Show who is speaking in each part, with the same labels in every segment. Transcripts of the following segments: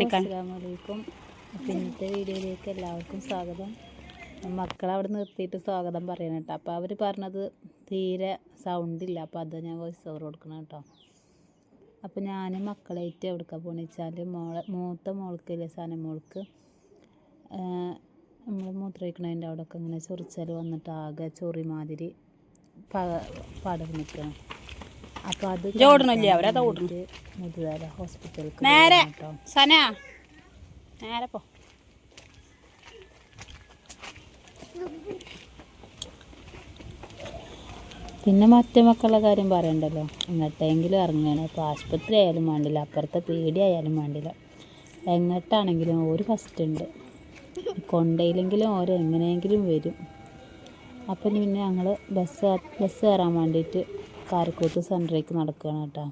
Speaker 1: അസ്സലാമലൈക്കും. പിന്നത്തെ വീഡിയോയിലേക്ക് എല്ലാവർക്കും സ്വാഗതം. മക്കളെ അവിടെ നിർത്തിയിട്ട് സ്വാഗതം പറയണം കേട്ടോ. അപ്പോൾ അവർ പറഞ്ഞത് തീരെ സൗണ്ടില്ല, അപ്പോൾ അത് ഞാൻ വോയിസ് ഓവർ കൊടുക്കണം കേട്ടോ. അപ്പോൾ ഞാൻ മക്കളായിട്ട് എവിടേക്കാണ് പോകണമെന്ന് വെച്ചാൽ മൂത്ത മോൾക്കില്ലേ സന മോൾക്ക് നമ്മൾ മൂത്രമൊഴിക്കണതിൻ്റെ അവിടെയൊക്കെ ഇങ്ങനെ ചൊറിച്ചാൽ വന്നിട്ട് ആകെ ചൊറി മാതിരി പടർന്ന് നിൽക്കണം. അപ്പോൾ അത് മുതുതല ഹോസ്പിറ്റലിൽ
Speaker 2: നേരെ സന നേരെ പോ.
Speaker 1: പിന്നെ മറ്റേ മക്കളുടെ കാര്യം പറയണ്ടല്ലോ, എങ്ങോട്ടെങ്കിലും ഇറങ്ങുകയാണ്. അപ്പോൾ ആശുപത്രി ആയാലും വേണ്ടില്ല, അപ്പുറത്തെ പേടി ആയാലും വേണ്ടില്ല, എങ്ങോട്ടാണെങ്കിലും ഒരു ഫസ്റ്റ് ഉണ്ട്. കൊണ്ടയില്ലെങ്കിലും ഓരോ എങ്ങനെയെങ്കിലും വരും. അപ്പം പിന്നെ ഞങ്ങൾ ബസ് കയറാൻ വേണ്ടിയിട്ട് കാരക്കൂത്ത് സെൻറ്ററിലേക്ക് നടക്കുകയാണ് കേട്ടോ.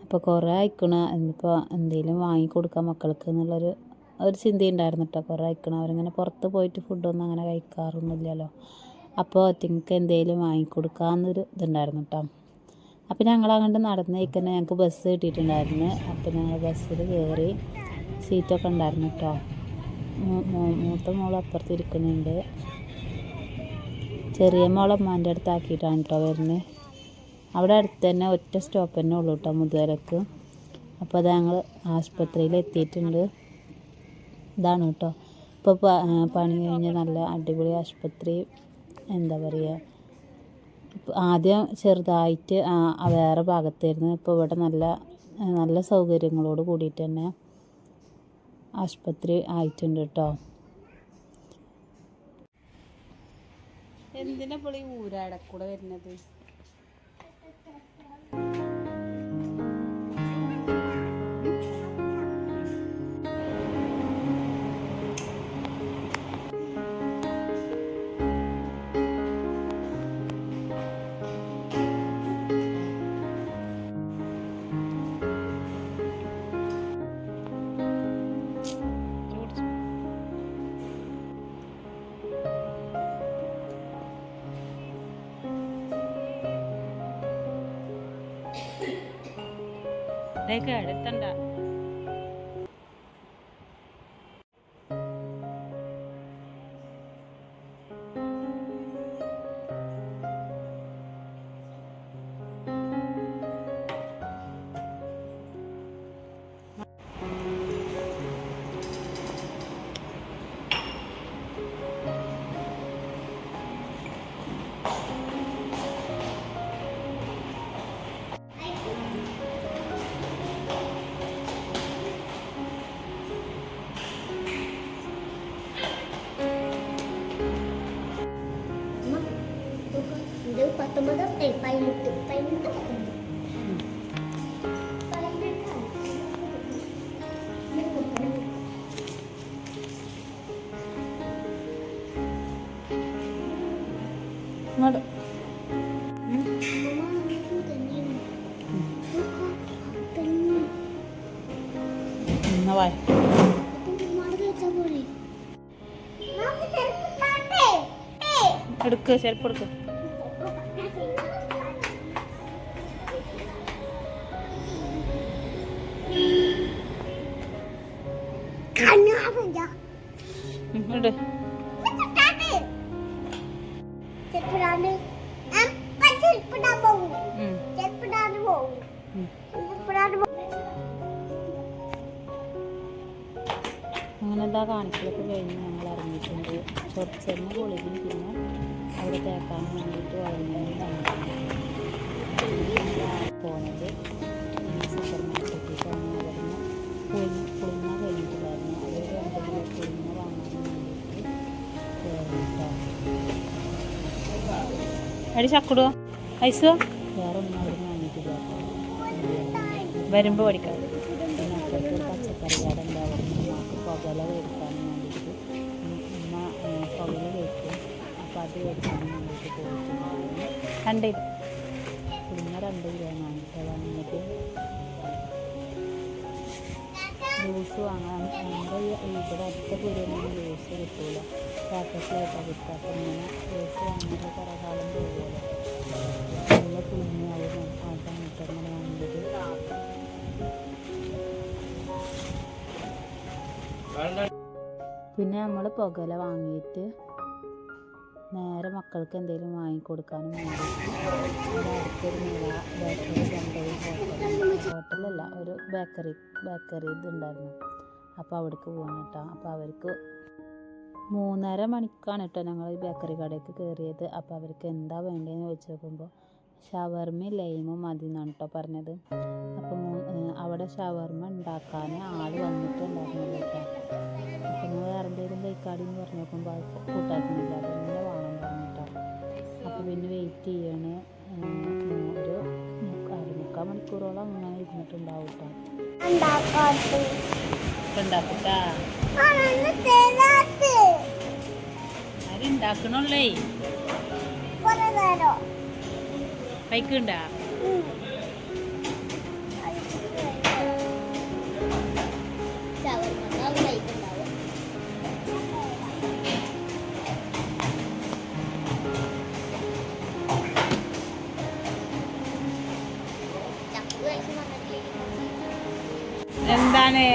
Speaker 1: അപ്പോൾ കുറേ അയക്കണം, എന്നിപ്പോൾ എന്തെങ്കിലും വാങ്ങിക്കൊടുക്കാം മക്കൾക്ക് എന്നുള്ളൊരു ചിന്തയുണ്ടായിരുന്നു കേട്ടോ. കുറേ അയക്കണം, അവരിങ്ങനെ പുറത്ത് പോയിട്ട് ഫുഡൊന്നും അങ്ങനെ കഴിക്കാറൊന്നുമില്ലല്ലോ. അപ്പോൾ ഒറ്റയ്ക്ക് എന്തെങ്കിലും വാങ്ങിക്കൊടുക്കാമെന്നൊരു ഇതുണ്ടായിരുന്നു കേട്ടോ. അപ്പോൾ ഞങ്ങൾ അങ്ങോട്ട് നടന്നേക്കന്നെ ഞങ്ങൾക്ക് ബസ് കിട്ടിയിട്ടുണ്ടായിരുന്നു. അപ്പോൾ ഞങ്ങൾ ബസ്സിൽ കയറി, സീറ്റൊക്കെ ഉണ്ടായിരുന്നു കേട്ടോ. മൂത്ത മോൾ അപ്പുറത്ത് ഇരിക്കുന്നുണ്ട്. ചെറിയ മോളെ അമ്മാൻ്റെ അടുത്ത് ആക്കിയിട്ടാണ് കേട്ടോ വരുന്നത്. അവിടെ അടുത്ത് തന്നെ ഒറ്റ സ്റ്റോപ്പ് തന്നെ ഉള്ളൂ കേട്ടോ മുതുവരക്ക്. അപ്പോൾ അത് ഞങ്ങൾ ആശുപത്രിയിൽ എത്തിയിട്ടുണ്ട്. ഇതാണ് കേട്ടോ ഇപ്പോൾ പണി കഴിഞ്ഞ് നല്ല അടിപൊളി ആശുപത്രി. എന്താ പറയുക, ആദ്യം ചെറുതായിട്ട് വേറെ ഭാഗത്തായിരുന്നു, ഇപ്പോൾ ഇവിടെ നല്ല സൗകര്യങ്ങളോട് കൂടിയിട്ട് തന്നെ ആശുപത്രി ആയിട്ടുണ്ട് കേട്ടോ.
Speaker 2: എന്തിനാ ഇപ്പോൾ ഈ ഊരാടക്കൂടെ വരുന്നത്? എടുത്തണ്ട എടുക്ക്, ചെരുപ്പ് എടുക്ക്.
Speaker 1: അങ്ങനെ എന്താ കാണിക്കലൊക്കെ കഴിഞ്ഞ് ഞങ്ങൾ ഇറങ്ങിയിട്ടുണ്ട്. ചൊറിച്ചലിന് ഗുളികയും പിന്നെ അവിടെ തേക്കാൻ വേണ്ടിയിട്ട് വളർന്നു പോകുന്നത് സൂപ്പർ മാർക്കറ്റിലേക്കാണ്. അവിടുന്ന് പുളിങ്ങ കഴിഞ്ഞിട്ടുണ്ടായിരുന്നു. അവർ 2 കിലോ പുളിങ്ങ വാങ്ങാൻ വേണ്ടിയിട്ട്
Speaker 2: അടി ചക്കുടോ ഐസോ
Speaker 1: വേറെ ഒന്നും അവിടെ വാങ്ങിയിട്ടില്ല.
Speaker 2: വരുമ്പോൾ പഠിക്കാം.
Speaker 1: പിന്നെ അപ്പുറത്ത് പച്ചക്കറി കട ഉണ്ട്, അവിടെ നമുക്ക് പുകല മേടിക്കാൻ വേണ്ടിയിട്ട് ഉമ്മ പുകല കഴിക്കും. അപ്പോൾ അത് മേടിക്കാൻ വേണ്ടിയിട്ട് പോയിട്ടുണ്ടായിരുന്നു. പുളിങ്ങ 2 കിലോ വാങ്ങിയിട്ട് വന്നിട്ട് ജ്യൂസ് ലേസ് വാങ്ങാൻ നമ്മുടെ ഇവിടെ അടുത്ത കുരുവിന് ലേസ് കിട്ടൂല, പാക്കറ്റിലായിട്ടാണ് കിട്ടുക. അപ്പം ഇങ്ങനെ ലേസ് വാങ്ങിയിട്ട് കുറേ കാലം പോകുമല്ലോ, നല്ല കുഞ്ഞാവും. അതാണ് കേട്ടോ അങ്ങനെ വാങ്ങിയത്. പിന്നെ നമ്മൾ പുകയില വാങ്ങിയിട്ട് നേരെ മക്കൾക്ക് എന്തെങ്കിലും വാങ്ങിക്കൊടുക്കാനും വേണ്ടിയിട്ട് ഇവിടെ അടുത്തൊരു നില ബേക്കറി കൊണ്ടുപോയി, ഹോട്ടലല്ല ഒരു ബേക്കറി ഇതുണ്ടായിരുന്നു. അപ്പോൾ അവിടേക്ക് പോകണം കേട്ടോ. അപ്പോൾ അവർക്ക് 3:30 മണിക്കാണ് കേട്ടോ ഞങ്ങൾ ഈ ബേക്കറി കടയ്ക്ക് കയറിയത്. അപ്പോൾ അവർക്ക് എന്താ വേണ്ടതെന്ന് ചോദിച്ചു നോക്കുമ്പോൾ ഷവർമയും ലൈമും മതി എന്നാണ് കേട്ടോ പറഞ്ഞത്. അപ്പം അവിടെ ഷവർമ ഉണ്ടാക്കാൻ ആൾ വന്നിട്ടുണ്ടായിരുന്നില്ല കേട്ടോ. അപ്പം വേറെ എന്തെങ്കിലും കഴിക്കാടിന്ന് പറഞ്ഞു നോക്കുമ്പോൾ അത് കൂട്ടാക്കുന്നില്ല, അതന്നെ വേണം പറഞ്ഞിട്ടോ. അപ്പോൾ പിന്നെ വെയിറ്റ് ചെയ്യണേ, ഒരു 3/4 മണിക്കൂറോളം അങ്ങനെ ഇരുന്നിട്ടുണ്ടാവും കേട്ടോ. ഉണ്ടാക്കട്ടാ ആരുണ്ടാക്കണല്ലേ കഴിക്കണ്ടാ? എന്താണ്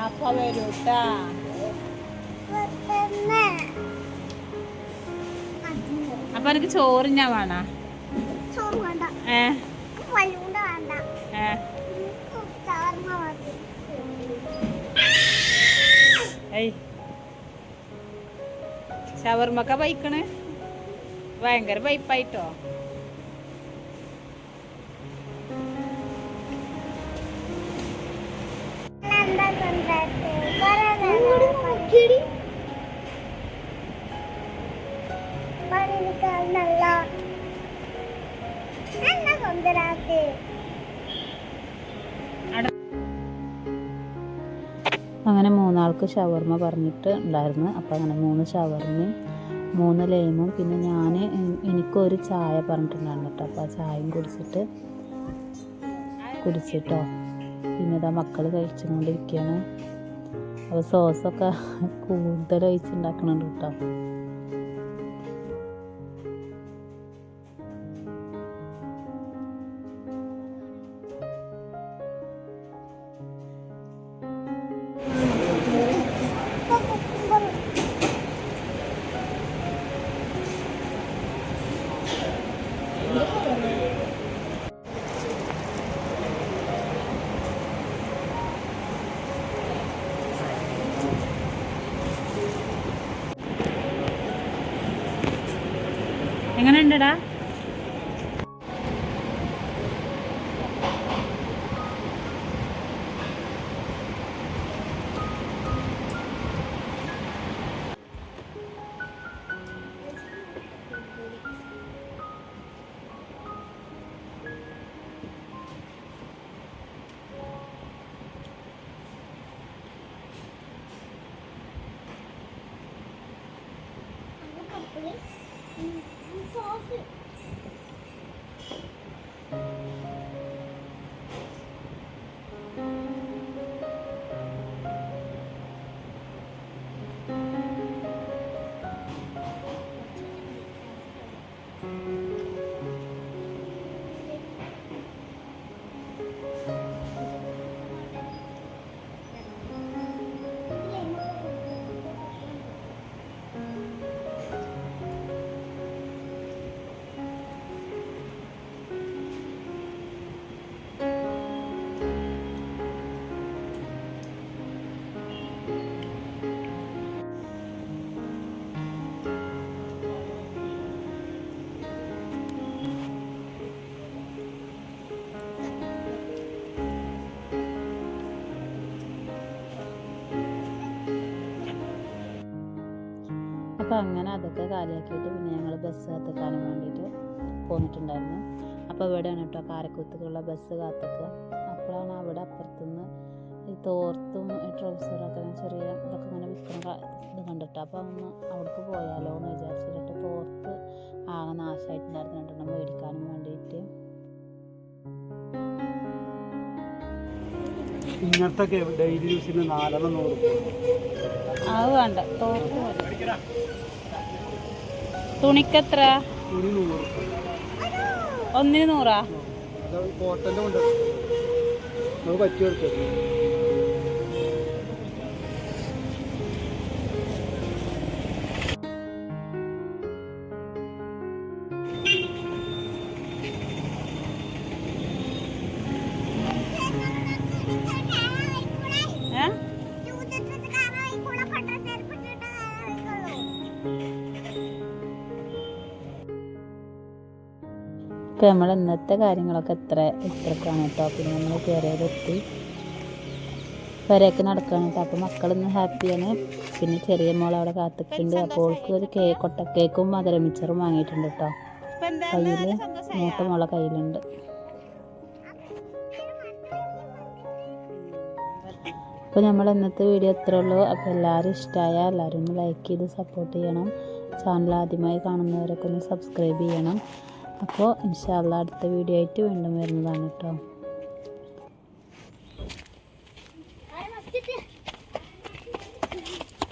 Speaker 1: അപ്പൊ വരൂട്ടാ. അപ്പൊ എനിക്ക് ചോറ് ഞാൻ വേണ? ഷവർമ്മക്ക ബൈക്കണ് ഭയങ്കര ബൈപ്പായിട്ടോ. അങ്ങനെ 3 ആൾക്ക് ഷവർമ്മ പറഞ്ഞിട്ട് ഉണ്ടായിരുന്നു. അപ്പോൾ അങ്ങനെ 3 ഷവർമ്മയും 3 ലൈമും പിന്നെ എനിക്കൊരു ചായ പറഞ്ഞിട്ടുണ്ടായിരുന്നു കേട്ടോ. അപ്പോൾ ആ ചായയും കുടിച്ചിട്ടോ. പിന്നെ ഇതാ മക്കൾ കഴിച്ചുകൊണ്ടിരിക്കുകയാണ്. അപ്പോൾ സോസൊക്കെ കൂടുതൽ ഒഴിച്ചുണ്ടാക്കുന്നുണ്ട് കേട്ടോ. എങ്ങനെ ഉണ്ടടാ? അപ്പോൾ അങ്ങനെ അതൊക്കെ കാലിയാക്കിയിട്ട് പിന്നെ ഞങ്ങൾ ബസ് കാത്തിക്കാനും വേണ്ടിയിട്ട് പോന്നിട്ടുണ്ടായിരുന്നു. അപ്പോൾ ഇവിടെയാണ് കേട്ടോ കാരക്കുത്തുള്ള ബസ് കാത്തിക്കുക. അപ്പോഴാണ് അവിടെ അപ്പുറത്തുനിന്ന് ഈ തോർത്തും ട്രൗസറൊക്കെ ചെറിയ ഇതൊക്കെ ഇങ്ങനെ വിൽക്കുന്ന ഇത് കണ്ടിട്ട് അപ്പോൾ ഒന്ന് അവിടേക്ക് പോയാലോ എന്ന് വിചാരിച്ചിട്ട് തോർത്ത് ആകെ നാശമായിട്ടുണ്ടായിരുന്നു 2 മേടിക്കാനും വേണ്ടിയിട്ട്.
Speaker 3: ഇങ്ങനത്തെ ഡെയിലി യൂസിന് 4 100.
Speaker 2: അത് വേണ്ട, തോർത്ത് മതി. തുണിക്കെത്ര?
Speaker 3: തുണി 100.
Speaker 2: ഒന്നിന് 100?
Speaker 3: കോട്ടൻ്റെ കൊണ്ട് നമുക്ക് പറ്റിയെടുത്തത്.
Speaker 1: അപ്പോൾ നമ്മൾ ഇന്നത്തെ കാര്യങ്ങളൊക്കെ ഇത്രക്കാണ് കേട്ടോ. പിന്നെ നമ്മൾ കയറിയതെത്തി വരെയൊക്കെ നടക്കുകയാണ് കേട്ടോ. അപ്പോൾ മക്കളിന്ന് ഹാപ്പിയാണ്. പിന്നെ ചെറിയ മോൾ അവിടെ കാത്തിക്കുന്നുണ്ട്. അപ്പോൾ ഓൾക്ക് ഒരു കൊട്ടക്കേക്കും മധുര മിച്ചറും വാങ്ങിയിട്ടുണ്ട് കേട്ടോ. കയ്യിൽ മൂത്ത മോളെ കയ്യിലുണ്ട്. അപ്പോൾ നമ്മൾ ഇന്നത്തെ വീഡിയോ ഇത്രേ ഉള്ളൂ. അപ്പോൾ എല്ലാവരും ഇഷ്ടമായ എല്ലാവരും ഒന്ന് ലൈക്ക് ചെയ്ത് സപ്പോർട്ട് ചെയ്യണം. ചാനൽ ആദ്യമായി കാണുന്നവരൊക്കെ ഒന്ന് സബ്സ്ക്രൈബ് ചെയ്യണം. അപ്പോൾ ഇൻഷാ അല്ലാഹ് അടുത്ത വീഡിയോ ആയിട്ട് വീണ്ടും വരുന്നതാണ് കേട്ടോ.